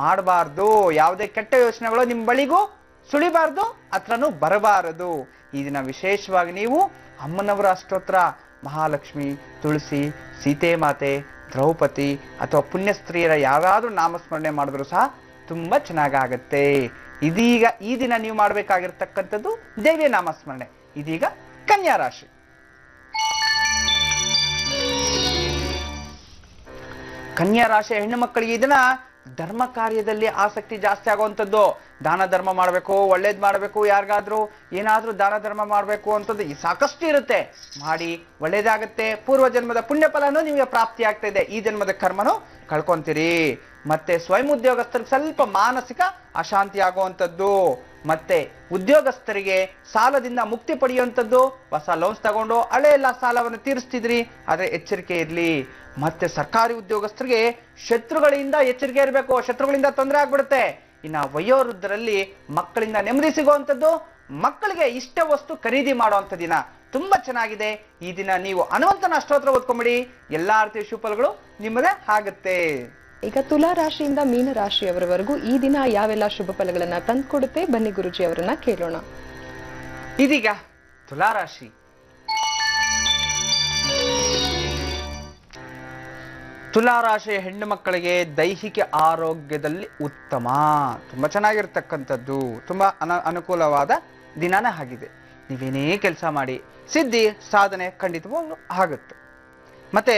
ಮಾಡಬಾರ್ದು. ಯಾವುದೇ ಕೆಟ್ಟ ಯೋಚನೆಗಳು ನಿಮ್ಮ ಬಳಿಗೂ ಸುಳಿಬಾರ್ದು, ಹತ್ರನೂ ಬರಬಾರದು. ಈ ದಿನ ವಿಶೇಷವಾಗಿ ನೀವು ಅಮ್ಮನವರ ಅಷ್ಟೋತ್ರ, ಮಹಾಲಕ್ಷ್ಮಿ, ತುಳಸಿ, ಸೀತೆ ಮಾತೆ, ದ್ರೌಪದಿ ಅಥವಾ ಪುಣ್ಯ ಸ್ತ್ರೀಯರ ಯಾವ್ಯಾದ್ರೂ ನಾಮಸ್ಮರಣೆ ಮಾಡಿದ್ರು ಸಹ ತುಂಬಾ ಚೆನ್ನಾಗಾಗತ್ತೆ. ಇದೀಗ ಈ ದಿನ ನೀವು ಮಾಡಬೇಕಾಗಿರ್ತಕ್ಕಂಥದ್ದು ದೇವಿಯ ನಾಮಸ್ಮರಣೆ. ಇದೀಗ ಕನ್ಯಾ ರಾಶಿ. ಕನ್ಯಾ ರಾಶಿಯ ಹೆಣ್ಣು ಮಕ್ಕಳಿಗೆ ಈ ದಿನ ಧರ್ಮ ಕಾರ್ಯದಲ್ಲಿ ಆಸಕ್ತಿ ಜಾಸ್ತಿ ಆಗುವಂಥದ್ದು. ದಾನ ಧರ್ಮ ಮಾಡಬೇಕು, ಒಳ್ಳೇದು ಮಾಡಬೇಕು, ಯಾರಿಗಾದ್ರೂ ಏನಾದ್ರೂ ದಾನ ಧರ್ಮ ಮಾಡಬೇಕು ಅಂತದ್ದು ಸಾಕಷ್ಟು ಇರುತ್ತೆ. ಮಾಡಿ ಒಳ್ಳೇದಾಗತ್ತೆ. ಪೂರ್ವ ಜನ್ಮದ ಪುಣ್ಯ ಫಲನೂ ನಿಮಗೆ ಪ್ರಾಪ್ತಿ ಆಗ್ತಾ ಇದೆ, ಈ ಜನ್ಮದ ಕರ್ಮನು ಕಳ್ಕೊಂತೀರಿ. ಮತ್ತೆ ಸ್ವಯಂ ಉದ್ಯೋಗಸ್ಥರಿಗೆ ಸ್ವಲ್ಪ ಮಾನಸಿಕ ಅಶಾಂತಿ ಆಗುವಂಥದ್ದು. ಮತ್ತೆ ಉದ್ಯೋಗಸ್ಥರಿಗೆ ಸಾಲದಿಂದ ಮುಕ್ತಿ ಪಡೆಯುವಂಥದ್ದು. ಹೊಸ ಲೋನ್ಸ್ ತಗೊಂಡು ಹಳೆ ಎಲ್ಲ ಸಾಲವನ್ನು ತೀರಿಸ್ತಿದ್ರಿ, ಆದ್ರೆ ಎಚ್ಚರಿಕೆ ಇರಲಿ. ಮತ್ತೆ ಸರ್ಕಾರಿ ಉದ್ಯೋಗಸ್ಥರಿಗೆ ಶತ್ರುಗಳಿಂದ ಎಚ್ಚರಿಕೆ ಇರಬೇಕು, ಶತ್ರುಗಳಿಂದ ತೊಂದರೆ ಆಗ್ಬಿಡುತ್ತೆ. ಇನ್ನು ವಯೋವೃದ್ಧರಲ್ಲಿ ಮಕ್ಕಳಿಂದ ನೆಮ್ಮದಿ ಸಿಗುವಂಥದ್ದು, ಮಕ್ಕಳಿಗೆ ಇಷ್ಟ ವಸ್ತು ಖರೀದಿ ಮಾಡುವಂಥ ದಿನ ತುಂಬಾ ಚೆನ್ನಾಗಿದೆ. ಈ ದಿನ ನೀವು ಹನುಮಂತನ ಅಷ್ಟೋತ್ರ ಓದ್ಕೊಂಬಿಡಿ, ಎಲ್ಲಾ ರೀತಿಯ ಶುಭಫಲಗಳು ನಿಮ್ಮದೇ ಆಗುತ್ತೆ. ಈಗ ತುಲಾ ರಾಶಿಯಿಂದ ಮೀನ ರಾಶಿಯವರವರೆಗೂ ಈ ದಿನ ಯಾವೆಲ್ಲ ಶುಭ ಫಲಗಳನ್ನ ತಂದುಕೊಡುತ್ತೆ, ಬನ್ನಿ ಗುರುಜಿ ಅವರನ್ನ ಕೇಳೋಣ. ಇದೀಗ ತುಲಾ ರಾಶಿ. ತುಲಾ ರಾಶಿಯ ಹೆಣ್ಣು ಮಕ್ಕಳಿಗೆ ದೈಹಿಕ ಆರೋಗ್ಯದಲ್ಲಿ ಉತ್ತಮ, ತುಂಬಾ ಚೆನ್ನಾಗಿರ್ತಕ್ಕಂಥದ್ದು, ತುಂಬಾ ಅನುಕೂಲವಾದ ದಿನನೇ ಆಗಿದೆ. ನೀವೇನೇ ಕೆಲಸ ಮಾಡಿ ಸಿದ್ಧಿ ಸಾಧನೆ ಖಂಡಿತವಾಗ್ಲೂ ಆಗುತ್ತೆ. ಮತ್ತೆ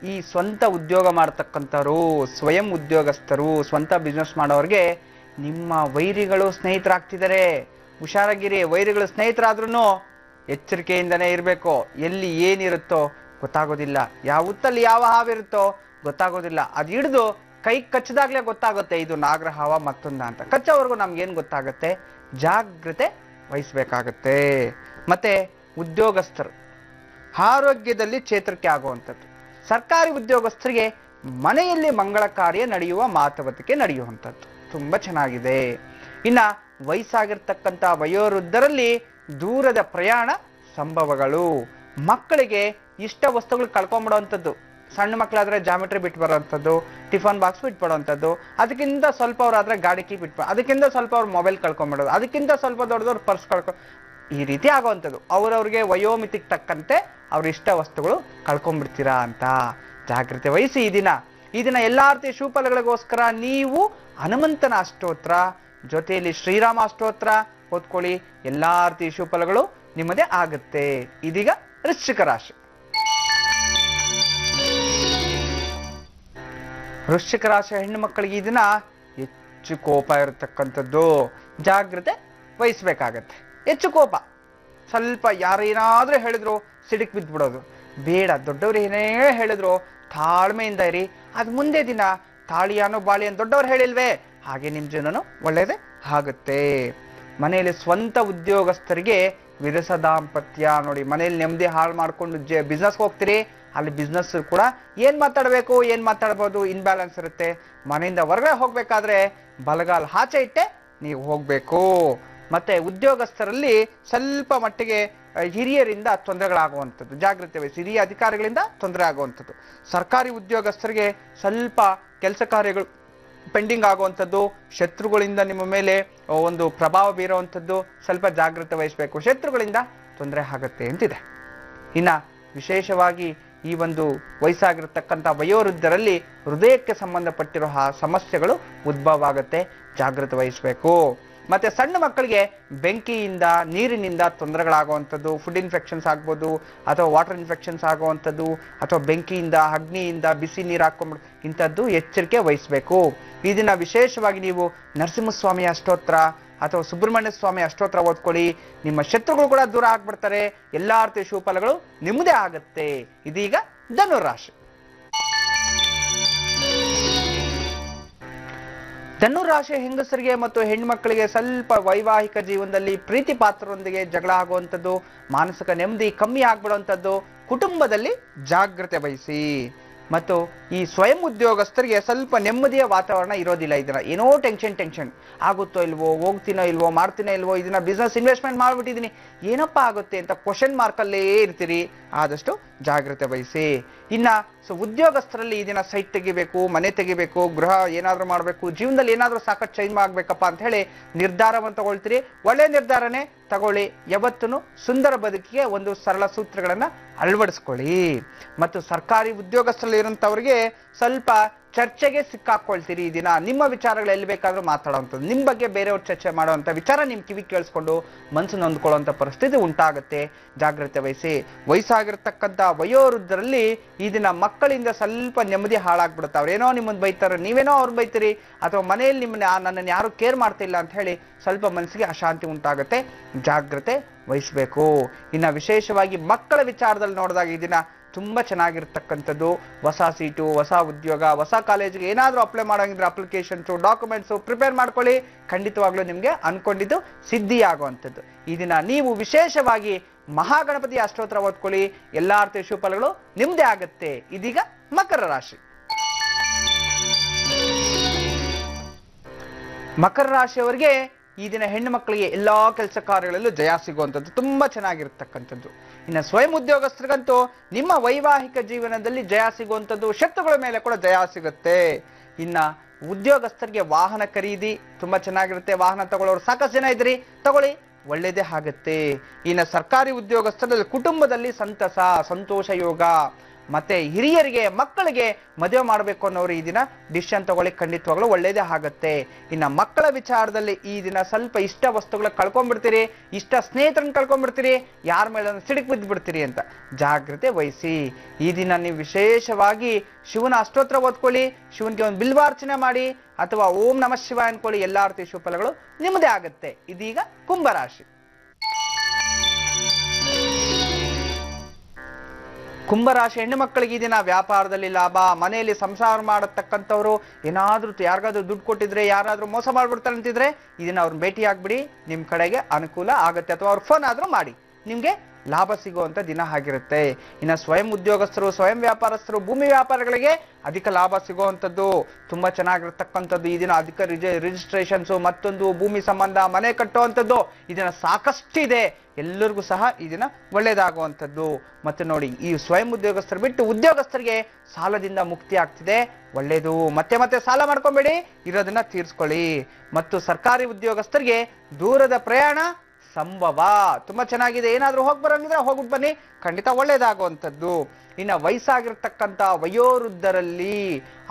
ಈ ಸ್ವಂತ ಉದ್ಯೋಗ ಮಾಡ್ತಕ್ಕಂಥವ್ರು, ಸ್ವಯಂ ಉದ್ಯೋಗಸ್ಥರು, ಸ್ವಂತ ಬಿಸ್ನೆಸ್ ಮಾಡೋರಿಗೆ ನಿಮ್ಮ ವೈರಿಗಳು ಸ್ನೇಹಿತರಾಗ್ತಿದ್ದಾರೆ. ಹುಷಾರಾಗಿರಿ. ವೈರಿಗಳು ಸ್ನೇಹಿತರಾದ್ರೂ ಎಚ್ಚರಿಕೆಯಿಂದನೇ ಇರಬೇಕು. ಎಲ್ಲಿ ಏನಿರುತ್ತೋ ಗೊತ್ತಾಗೋದಿಲ್ಲ, ಯಾವ ಹುತ್ತಲ್ಲಿ ಯಾವ ಹಾವಿರುತ್ತೋ ಗೊತ್ತಾಗೋದಿಲ್ಲ. ಅದು ಹಿಡಿದು ಕೈ ಕಚ್ಚದಾಗ್ಲೇ ಗೊತ್ತಾಗುತ್ತೆ ಇದು ನಾಗರ ಹಾವ ಮತ್ತೊಂದ ಅಂತ. ಕಚ್ಚೋವರೆಗೂ ನಮ್ಗೇನು ಗೊತ್ತಾಗುತ್ತೆ, ಜಾಗ್ರತೆ ವಹಿಸ್ಬೇಕಾಗತ್ತೆ. ಮತ್ತೆ ಉದ್ಯೋಗಸ್ಥರು ಆರೋಗ್ಯದಲ್ಲಿ ಚೇತರಿಕೆ ಆಗುವಂಥದ್ದು. ಸರ್ಕಾರಿ ಉದ್ಯೋಗಸ್ಥರಿಗೆ ಮನೆಯಲ್ಲಿ ಮಂಗಳ ಕಾರ್ಯ ನಡೆಯುವ, ಮಾತುಕತೆ ನಡೆಯುವಂಥದ್ದು ತುಂಬಾ ಚೆನ್ನಾಗಿದೆ. ಇನ್ನ ವಯಸ್ಸಾಗಿರ್ತಕ್ಕಂಥ ವಯೋವೃದ್ಧರಲ್ಲಿ ದೂರದ ಪ್ರಯಾಣ ಸಂಭವಗಳು. ಮಕ್ಕಳಿಗೆ ಇಷ್ಟ ವಸ್ತುಗಳು ಕಳ್ಕೊಂಡ್ಬಿಡುವಂಥದ್ದು. ಸಣ್ಣ ಮಕ್ಕಳಾದ್ರೆ ಜಾಮಿಟ್ರಿ ಬಿಟ್ಟು ಬರೋವಂಥದ್ದು, ಟಿಫನ್ ಬಾಕ್ಸ್ ಬಿಟ್ಟು ಬರೋವಂಥದ್ದು, ಅದಕ್ಕಿಂತ ಸ್ವಲ್ಪ ಅವ್ರಾದ್ರೆ ಗಾಡಿ ಕೀ ಬಿಟ್ಟು, ಅದಕ್ಕಿಂತ ಸ್ವಲ್ಪ ಅವ್ರು ಮೊಬೈಲ್ ಕಳ್ಕೊಂಡ್ಬಿಡೋದು, ಅದಕ್ಕಿಂತ ಸ್ವಲ್ಪ ದೊಡ್ಡದವ್ರು ಪರ್ಸ್ ಈ ರೀತಿ ಆಗುವಂಥದ್ದು. ಅವ್ರವ್ರಿಗೆ ವಯೋಮಿತಿಗೆ ತಕ್ಕಂತೆ ಅವ್ರ ಇಷ್ಟ ವಸ್ತುಗಳು ಕಳ್ಕೊಂಡ್ಬಿಡ್ತೀರಾ ಅಂತ ಜಾಗ್ರತೆ ವಹಿಸಿ. ಈ ದಿನ ಎಲ್ಲಾ ರೀತಿಯ ಶುಭಫಲಗಳಿಗೋಸ್ಕರ ನೀವು ಹನುಮಂತನ ಅಷ್ಟೋತ್ರ ಜೊತೆಯಲ್ಲಿ ಶ್ರೀರಾಮ ಅಷ್ಟೋತ್ರ ಓದ್ಕೊಳ್ಳಿ, ಎಲ್ಲಾ ರೀತಿಯ ಶುಭಫಲಗಳು ನಿಮ್ಮದೇ ಆಗುತ್ತೆ. ಇದೀಗ ವೃಶ್ಚಿಕ ರಾಶಿ. ವೃಶ್ಚಿಕ ರಾಶಿಯ ಹೆಣ್ಣು ಮಕ್ಕಳಿಗೆ ಈ ದಿನ ಹೆಚ್ಚು ಕೋಪ ಇರತಕ್ಕಂಥದ್ದು, ಜಾಗ್ರತೆ ವಹಿಸ್ಬೇಕಾಗತ್ತೆ. ಹೆಚ್ಚು ಕೋಪ, ಸ್ವಲ್ಪ ಯಾರೇನಾದ್ರೂ ಹೇಳಿದ್ರು ಸಿಡಿಕ್ ಬಿದ್ದುಬಿಡೋದು ಬೇಡ. ದೊಡ್ಡವ್ರು ಏನೇ ಹೇಳಿದ್ರು ತಾಳ್ಮೆಯಿಂದ ಇರಿ, ಅದು ಮುಂದೆ ದಿನ ತಾಳಿಯಾನೋ ಬಾಳಿಯನ್ನು ದೊಡ್ಡವ್ರು ಹೇಳಿಲ್ವೇ ಹಾಗೆ ನಿಮ್ಮ ಜೀವನನು ಒಳ್ಳೇದೇ ಆಗುತ್ತೆ. ಮನೆಯಲ್ಲಿ ಸ್ವಂತ ಉದ್ಯೋಗಸ್ಥರಿಗೆ ವಿರಸ ದಾಂಪತ್ಯ. ನೋಡಿ, ಮನೆಯಲ್ಲಿ ನೆಮ್ಮದಿ ಹಾಳು ಮಾಡ್ಕೊಂಡು ಬಿಸ್ನೆಸ್ ಹೋಗ್ತೀರಿ, ಅಲ್ಲಿ ಬಿಸ್ನೆಸ್ ಕೂಡ ಏನ್ ಮಾತಾಡಬೇಕು ಏನ್ ಮಾತಾಡ್ಬೋದು ಇನ್ಬ್ಯಾಲೆನ್ಸ್ ಇರುತ್ತೆ. ಮನೆಯಿಂದ ಹೊರಗಡೆ ಹೋಗ್ಬೇಕಾದ್ರೆ ಬಲಗಾಲ್ ಆಚೆ ಇಟ್ಟೆ ನೀವು ಹೋಗ್ಬೇಕು. ಮತ್ತೆ ಉದ್ಯೋಗಸ್ಥರಲ್ಲಿ ಸ್ವಲ್ಪ ಮಟ್ಟಿಗೆ ಹಿರಿಯರಿಂದ ತೊಂದರೆಗಳಾಗುವಂಥದ್ದು, ಜಾಗೃತಿ ವಹಿಸಿ. ಹಿರಿಯ ಅಧಿಕಾರಿಗಳಿಂದ ತೊಂದರೆ ಆಗುವಂಥದ್ದು. ಸರ್ಕಾರಿ ಉದ್ಯೋಗಸ್ಥರಿಗೆ ಸ್ವಲ್ಪ ಕೆಲಸ ಕಾರ್ಯಗಳು ಪೆಂಡಿಂಗ್ ಆಗುವಂಥದ್ದು, ಶತ್ರುಗಳಿಂದ ನಿಮ್ಮ ಮೇಲೆ ಒಂದು ಪ್ರಭಾವ ಬೀರುವಂಥದ್ದು, ಸ್ವಲ್ಪ ಜಾಗೃತಿ ವಹಿಸಬೇಕು. ಶತ್ರುಗಳಿಂದ ತೊಂದರೆ ಆಗುತ್ತೆ ಅಂತಿದೆ. ಇನ್ನ ವಿಶೇಷವಾಗಿ ಈ ಒಂದು ವಯಸ್ಸಾಗಿರ್ತಕ್ಕಂಥ ವಯೋವೃದ್ಧರಲ್ಲಿ ಹೃದಯಕ್ಕೆ ಸಂಬಂಧಪಟ್ಟಿರೋ ಸಮಸ್ಯೆಗಳು ಉದ್ಭವ ಆಗುತ್ತೆ, ಜಾಗೃತಿ ವಹಿಸಬೇಕು. ಮತ್ತೆ ಸಣ್ಣ ಮಕ್ಕಳಿಗೆ ಬೆಂಕಿಯಿಂದ ನೀರಿನಿಂದ ತೊಂದರೆಗಳಾಗುವಂಥದ್ದು, ಫುಡ್ ಇನ್ಫೆಕ್ಷನ್ಸ್ ಆಗ್ಬೋದು, ಅಥವಾ ವಾಟರ್ ಇನ್ಫೆಕ್ಷನ್ಸ್ ಆಗುವಂಥದ್ದು, ಅಥವಾ ಬೆಂಕಿಯಿಂದ ಅಗ್ನಿಯಿಂದ ಬಿಸಿ ನೀರು ಹಾಕೊಂಡ್ಬಿಡು, ಇಂಥದ್ದು ಎಚ್ಚರಿಕೆ ವಹಿಸಬೇಕು. ಈ ದಿನ ವಿಶೇಷವಾಗಿ ನೀವು ನರಸಿಂಹಸ್ವಾಮಿ ಅಷ್ಟೋತ್ರ ಅಥವಾ ಸುಬ್ರಹ್ಮಣ್ಯ ಸ್ವಾಮಿ ಅಷ್ಟೋತ್ರ ಓದ್ಕೊಳ್ಳಿ. ನಿಮ್ಮ ಶತ್ರುಗಳು ಕೂಡ ದೂರ ಆಗ್ಬಿಡ್ತಾರೆ. ಎಲ್ಲಾ ರೀತಿಯ ಶುಭಫಲಗಳು ನಿಮ್ಮದೇ ಆಗುತ್ತೆ. ಇದೀಗ ಧನುರಾಶಿ. ಧನುರಾಶಿ ಹೆಂಗಸರಿಗೆ ಮತ್ತು ಹೆಣ್ಮಕ್ಕಳಿಗೆ ಸ್ವಲ್ಪ ವೈವಾಹಿಕ ಜೀವನದಲ್ಲಿ ಪ್ರೀತಿ ಪಾತ್ರರೊಂದಿಗೆ ಜಗಳ ಆಗುವಂಥದ್ದು, ಮಾನಸಿಕ ನೆಮ್ಮದಿ ಕಮ್ಮಿ ಆಗ್ಬಿಡುವಂಥದ್ದು, ಕುಟುಂಬದಲ್ಲಿ ಜಾಗೃತೆ ವಹಿಸಿ. ಮತ್ತು ಈ ಸ್ವಯಂ ಉದ್ಯೋಗಸ್ಥರಿಗೆ ಸ್ವಲ್ಪ ನೆಮ್ಮದಿಯ ವಾತಾವರಣ ಇರೋದಿಲ್ಲ. ಇದನ್ನ ಏನೋ ಟೆನ್ಷನ್ ಆಗುತ್ತೋ ಇಲ್ವೋ, ಹೋಗ್ತೀನೋ ಇಲ್ವೋ, ಮಾಡ್ತೀನೋ ಇಲ್ವೋ, ಇದನ್ನ ಬಿಸ್ನೆಸ್ ಇನ್ವೆಸ್ಟ್ಮೆಂಟ್ ಮಾಡ್ಬಿಟ್ಟಿದ್ದೀನಿ, ಏನಪ್ಪಾ ಆಗುತ್ತೆ ಅಂತ ಕ್ವಶನ್ ಮಾರ್ಕಲ್ಲೇ ಇರ್ತೀರಿ. ಆದಷ್ಟು ಜಾಗ್ರತೆ ವಹಿಸಿ. ಇನ್ನ ಉದ್ಯೋಗಸ್ಥರಲ್ಲಿ ಈ ದಿನ ಸೈಟ್ ತೆಗಿಬೇಕು, ಮನೆ ತೆಗಿಬೇಕು, ಗೃಹ ಏನಾದ್ರೂ ಮಾಡಬೇಕು, ಜೀವನದಲ್ಲಿ ಏನಾದ್ರೂ ಸಾಕಷ್ಟು ಚೇಂಜ್ ಆಗ್ಬೇಕಪ್ಪ ಅಂತ ಹೇಳಿ ನಿರ್ಧಾರವನ್ನು ತಗೊಳ್ತೀರಿ. ಒಳ್ಳೆ ನಿರ್ಧಾರನೇ ತಗೊಳ್ಳಿ. ಯಾವತ್ತೂ ಸುಂದರ ಬದುಕಿಗೆ ಒಂದು ಸರಳ ಸೂತ್ರಗಳನ್ನ ಅಳವಡಿಸ್ಕೊಳ್ಳಿ. ಮತ್ತು ಸರ್ಕಾರಿ ಉದ್ಯೋಗಸ್ಥರಲ್ಲಿ ಇರುವಂತವ್ರಿಗೆ ಸ್ವಲ್ಪ ಚರ್ಚೆಗೆ ಸಿಕ್ಕಾಕೊಳ್ತೀರಿ. ಈ ದಿನ ನಿಮ್ಮ ವಿಚಾರಗಳು ಎಲ್ಲಿ ಬೇಕಾದ್ರೂ ಮಾತಾಡುವಂಥದ್ದು, ನಿಮ್ಮ ಬಗ್ಗೆ ಬೇರೆಯವ್ರು ಚರ್ಚೆ ಮಾಡುವಂಥ ವಿಚಾರ ನಿಮ್ ಕಿವಿ ಕೇಳಿಸ್ಕೊಂಡು ಮನಸ್ಸು ನೊಂದ್ಕೊಳ್ಳುವಂಥ ಪರಿಸ್ಥಿತಿ ಉಂಟಾಗುತ್ತೆ. ಜಾಗ್ರತೆ ವಹಿಸಿ. ವಯಸ್ಸಾಗಿರ್ತಕ್ಕಂಥ ವಯೋವೃದ್ಧರಲ್ಲಿ ಈ ದಿನ ಮಕ್ಕಳಿಂದ ಸ್ವಲ್ಪ ನೆಮ್ಮದಿ ಹಾಳಾಗ್ಬಿಡುತ್ತೆ. ಅವ್ರೇನೋ ನಿಮ್ಮನ್ನು ಬೈತಾರೆ, ನೀವೇನೋ ಅವ್ರು ಬೈತೀರಿ, ಅಥವಾ ಮನೆಯಲ್ಲಿ ನನ್ನನ್ನು ಯಾರು ಕೇರ್ ಮಾಡ್ತಿಲ್ಲ ಅಂತ ಹೇಳಿ ಸ್ವಲ್ಪ ಮನಸ್ಸಿಗೆ ಅಶಾಂತಿ ಉಂಟಾಗುತ್ತೆ. ಜಾಗ್ರತೆ ವಹಿಸಬೇಕು. ಇನ್ನು ವಿಶೇಷವಾಗಿ ಮಕ್ಕಳ ವಿಚಾರದಲ್ಲಿ ನೋಡಿದಾಗ ಈ ದಿನ ತುಂಬಾ ಚೆನ್ನಾಗಿರ್ತಕ್ಕಂಥದ್ದು. ಹೊಸ ಸೀಟು, ಹೊಸ ಉದ್ಯೋಗ, ಹೊಸ ಕಾಲೇಜಿಗೆ ಏನಾದರೂ ಅಪ್ಲೈ ಮಾಡೋಂಗಿದ್ರೆ ಅಪ್ಲಿಕೇಶನ್ಸು, ಡಾಕ್ಯುಮೆಂಟ್ಸು ಪ್ರಿಪೇರ್ ಮಾಡ್ಕೊಳ್ಳಿ. ಖಂಡಿತವಾಗ್ಲೂ ನಿಮಗೆ ಅನ್ಕೊಂಡಿದ್ದು ಸಿದ್ಧಿಯಾಗುವಂಥದ್ದು. ಈ ದಿನ ನೀವು ವಿಶೇಷವಾಗಿ ಮಹಾಗಣಪತಿ ಅಷ್ಟೋತ್ರ ಓದ್ಕೊಳ್ಳಿ. ಎಲ್ಲಾ ರೀತಿಯ ಶುಭಫಲಗಳು ನಿಮ್ದೇ ಆಗುತ್ತೆ. ಇದೀಗ ಮಕರ ರಾಶಿ. ಮಕರ ರಾಶಿಯವರಿಗೆ ಈ ದಿನ ಹೆಣ್ಣು ಮಕ್ಕಳಿಗೆ ಎಲ್ಲಾ ಕೆಲಸ ಕಾರ್ಯಗಳಲ್ಲೂ ಜಯ ಸಿಗುವಂಥದ್ದು, ತುಂಬಾ ಚೆನ್ನಾಗಿರ್ತಕ್ಕಂಥದ್ದು. ಇನ್ನು ಸ್ವಯಂ ಉದ್ಯೋಗಸ್ಥರಿಗಂತೂ ನಿಮ್ಮ ವೈವಾಹಿಕ ಜೀವನದಲ್ಲಿ ಜಯ ಸಿಗುವಂಥದ್ದು, ಶತ್ರುಗಳ ಮೇಲೆ ಕೂಡ ಜಯ ಸಿಗುತ್ತೆ. ಇನ್ನ ಉದ್ಯೋಗಸ್ಥರಿಗೆ ವಾಹನ ಖರೀದಿ ತುಂಬಾ ಚೆನ್ನಾಗಿರುತ್ತೆ. ವಾಹನ ತಗೊಳ್ಳೋರು ಸಾಕಷ್ಟು ಜನ ಇದ್ರಿ, ತಗೊಳ್ಳಿ, ಒಳ್ಳೇದೇ ಆಗುತ್ತೆ. ಇನ್ನು ಸರ್ಕಾರಿ ಉದ್ಯೋಗಸ್ಥರಲ್ಲಿ ಕುಟುಂಬದಲ್ಲಿ ಸಂತಸ, ಸಂತೋಷ ಯೋಗ. ಮತ್ತೆ ಹಿರಿಯರಿಗೆ ಮಕ್ಕಳಿಗೆ ಮದುವೆ ಮಾಡಬೇಕು ಅನ್ನೋರು ಈ ದಿನ ಡಿಸಿಷನ್ ತಗೊಳ್ಳಿ, ಖಂಡಿತವಾಗ್ಲೂ ಒಳ್ಳೇದೇ ಆಗುತ್ತೆ. ಇನ್ನ ಮಕ್ಕಳ ವಿಚಾರದಲ್ಲಿ ಈ ದಿನ ಸ್ವಲ್ಪ ಇಷ್ಟ ವಸ್ತುಗಳ ಕಳ್ಕೊಂಡ್ಬಿಡ್ತೀರಿ, ಇಷ್ಟ ಸ್ನೇಹಿತರನ್ನ ಕಳ್ಕೊಂಡ್ಬಿಡ್ತೀರಿ, ಯಾರ ಮೇಲೆ ಸಿಡಿಕ್ ಬಿದ್ದು ಬಿಡ್ತೀರಿ ಅಂತ ಜಾಗ್ರತೆ ವಹಿಸಿ. ಈ ದಿನ ನೀವು ವಿಶೇಷವಾಗಿ ಶಿವನ ಅಷ್ಟೋತ್ರ ಓದ್ಕೊಳ್ಳಿ, ಶಿವನಿಗೆ ಒಂದು ಬಿಲ್ವಾರ್ಚನೆ ಮಾಡಿ, ಅಥವಾ ಓಂ ನಮಃ ಶಿವಾಯ ಅನ್ಕೊಳ್ಳಿ. ಎಲ್ಲಾ ರೀತಿಯ ಶುಭಫಲಗಳು ನಿಮ್ಮದೇ ಆಗುತ್ತೆ. ಇದೀಗ ಕುಂಭರಾಶಿ. ಕುಂಭರಾಶಿ ಹೆಣ್ಣು ಮಕ್ಕಳಿಗೆ ಈ ದಿನ ವ್ಯಾಪಾರದಲ್ಲಿ ಲಾಭ, ಮನೆಯಲ್ಲಿ ಸಂಸಾರ ಮಾಡತಕ್ಕಂಥವ್ರು ಏನಾದ್ರೂ ಯಾರಿಗಾದ್ರೂ ದುಡ್ಡು ಕೊಟ್ಟಿದ್ರೆ, ಯಾರಾದ್ರೂ ಮೋಸ ಮಾಡ್ಬಿಡ್ತಾರೆ ಅಂತಿದ್ರೆ ಈ ದಿನ ಅವ್ರನ್ನ ಭೇಟಿ ಆಗ್ಬಿಡಿ, ನಿಮ್ ಕಡೆಗೆ ಅನುಕೂಲ ಆಗುತ್ತೆ. ಅಥವಾ ಅವ್ರ ಫೋನ್ ಆದ್ರೂ ಮಾಡಿ, ನಿಮ್ಗೆ ಲಾಭ ಸಿಗುವಂತ ದಿನ ಆಗಿರುತ್ತೆ. ಇನ್ನು ಸ್ವಯಂ ಉದ್ಯೋಗಸ್ಥರು, ಸ್ವಯಂ ವ್ಯಾಪಾರಸ್ಥರು, ಭೂಮಿ ವ್ಯಾಪಾರಗಳಿಗೆ ಅಧಿಕ ಲಾಭ ಸಿಗುವಂಥದ್ದು, ತುಂಬಾ ಚೆನ್ನಾಗಿರ್ತಕ್ಕಂಥದ್ದು. ಈ ದಿನ ಅಧಿಕ ರಿಜಿಸ್ಟ್ರೇಷನ್ಸು, ಮತ್ತೊಂದು ಭೂಮಿ ಸಂಬಂಧ, ಮನೆ ಕಟ್ಟುವಂಥದ್ದು ಈ ದಿನ ಸಾಕಷ್ಟಿದೆ. ಎಲ್ಲರಿಗೂ ಸಹ ಈ ದಿನ ಒಳ್ಳೇದಾಗುವಂಥದ್ದು. ಮತ್ತೆ ನೋಡಿ, ಈ ಸ್ವಯಂ ಉದ್ಯೋಗಸ್ಥರು ಬಿಟ್ಟು ಉದ್ಯೋಗಸ್ಥರಿಗೆ ಸಾಲದಿಂದ ಮುಕ್ತಿ ಆಗ್ತಿದೆ, ಒಳ್ಳೇದು. ಮತ್ತೆ ಮತ್ತೆ ಸಾಲ ಮಾಡ್ಕೊಂಬೇಡಿ, ಇರೋದನ್ನ ತೀರ್ಸ್ಕೊಳ್ಳಿ. ಮತ್ತು ಸರ್ಕಾರಿ ಉದ್ಯೋಗಸ್ಥರಿಗೆ ದೂರದ ಪ್ರಯಾಣ ಸಂಭವ, ತುಂಬಾ ಚೆನ್ನಾಗಿದೆ. ಏನಾದ್ರೂ ಹೋಗಿ ಬರೋಂಗಿದ್ರೆ ಹೋಗ್ಬಿಟ್ಟು ಬನ್ನಿ, ಖಂಡಿತ ಒಳ್ಳೇದಾಗುವಂಥದ್ದು. ಇನ್ನು ವಯಸ್ಸಾಗಿರ್ತಕ್ಕಂಥ ವಯೋವೃದ್ಧರಲ್ಲಿ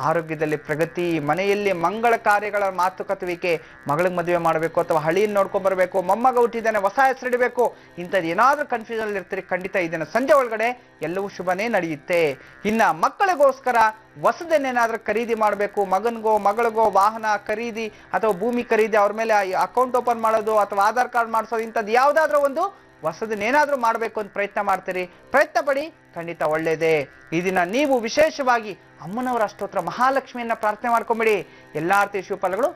ಆರೋಗ್ಯದಲ್ಲಿ ಪ್ರಗತಿ, ಮನೆಯಲ್ಲಿ ಮಂಗಳ ಕಾರ್ಯಗಳ ಮಾತುಕತೆ, ಮಗಳಿಗೆ ಮದುವೆ ಮಾಡಬೇಕು ಅಥವಾ ಹಳಿಯನ್ನು ನೋಡ್ಕೊಂಡ್ ಬರಬೇಕು, ಮೊಮ್ಮಗ ಹುಟ್ಟಿದ್ದಾನೆ ಹೊಸ ಹೆಸರಿಡಬೇಕು, ಇಂಥದ್ದು ಏನಾದ್ರೂ ಕನ್ಫ್ಯೂಷನ್ ಇರ್ತೀರಿ, ಖಂಡಿತ ಇದನ್ನ ಸಂಜೆ ಒಳಗಡೆ ಎಲ್ಲವೂ ಶುಭನೇ ನಡೆಯುತ್ತೆ. ಇನ್ನ ಮಕ್ಕಳಿಗೋಸ್ಕರ ಹೊಸದನ್ನೇನಾದ್ರೂ ಖರೀದಿ ಮಾಡಬೇಕು, ಮಗನಿಗೋ ಮಗಳಿಗೋ ವಾಹನ ಖರೀದಿ ಅಥವಾ ಭೂಮಿ ಖರೀದಿ, ಅವ್ರ ಮೇಲೆ ಅಕೌಂಟ್ ಓಪನ್ ಮಾಡೋದು ಅಥವಾ ಆಧಾರ್ ಕಾರ್ಡ್ ಮಾಡಿಸೋದು, ಇಂಥದ್ದು ಯಾವ್ದಾದ್ರೂ ಒಂದು ಹೊಸದನ್ನೇನಾದ್ರೂ ಮಾಡಬೇಕು ಅಂತ ಪ್ರಯತ್ನ ಮಾಡ್ತೀರಿ, ಪ್ರಯತ್ನ ಪಡಿ, ಖಂಡಿತ ಒಳ್ಳೇದೇ. ಈ ದಿನ ನೀವು ವಿಶೇಷವಾಗಿ ಅಮ್ಮನವರ ಅಷ್ಟೋತ್ರ ಮಹಾಲಕ್ಷ್ಮಿಯನ್ನ ಪ್ರಾರ್ಥನೆ ಮಾಡ್ಕೊಂಬಿಡಿ. ಎಲ್ಲಾ ರೀತಿಯ ಶುಭಫಲಗಳು